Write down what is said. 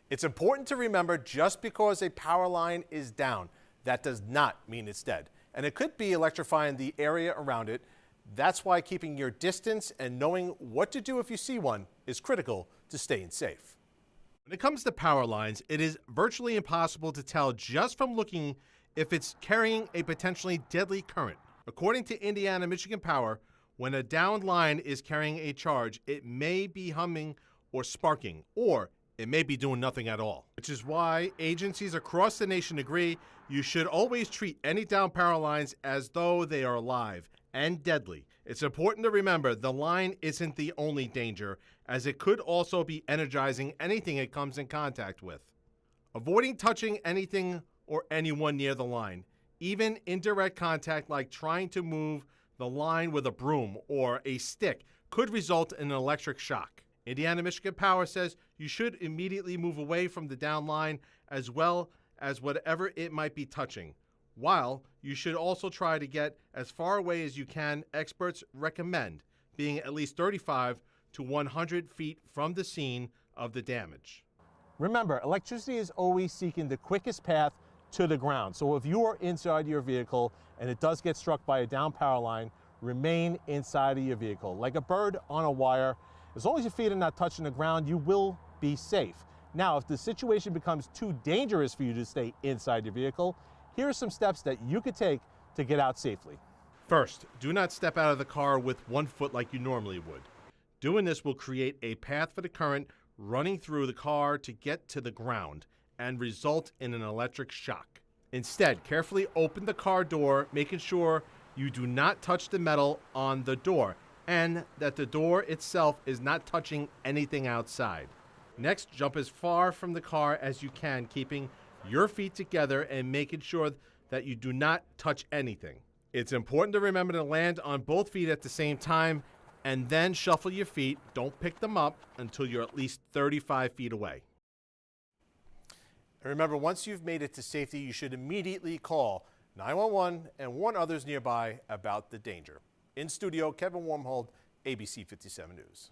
It's important to remember just because a power line is down, that does not mean it's dead. And it could be electrifying the area around it. That's why keeping your distance and knowing what to do if you see one is critical to staying safe. When it comes to power lines, it is virtually impossible to tell just from looking if it's carrying a potentially deadly current. According to Indiana Michigan Power, when a downed line is carrying a charge, it may be humming or sparking, or it may be doing nothing at all. Which is why agencies across the nation agree you should always treat any downed power lines as though they are alive and deadly. It's important to remember the line isn't the only danger, as it could also be energizing anything it comes in contact with. Avoiding touching anything or anyone near the line, even indirect contact like trying to move the line with a broom or a stick, could result in an electric shock. Indiana Michigan Power says you should immediately move away from the down line as well as whatever it might be touching. While you should also try to get as far away as you can, experts recommend being at least 35 to 100 feet from the scene of the damage. Remember, electricity is always seeking the quickest path to the ground. So if you are inside your vehicle and it does get struck by a down power line, remain inside of your vehicle. Like a bird on a wire, as long as your feet are not touching the ground, you will be safe. Now, if the situation becomes too dangerous for you to stay inside your vehicle, here are some steps that you could take to get out safely. First, do not step out of the car with one foot like you normally would. Doing this will create a path for the current running through the car to get to the ground and result in an electric shock. Instead, carefully open the car door, making sure you do not touch the metal on the door and that the door itself is not touching anything outside. Next, jump as far from the car as you can, keeping your feet together and making sure that you do not touch anything. It's important to remember to land on both feet at the same time and then shuffle your feet. Don't pick them up until you're at least 35 feet away. And remember, once you've made it to safety, you should immediately call 911 and warn others nearby about the danger. In studio, Kevin Wormhold, ABC57 News.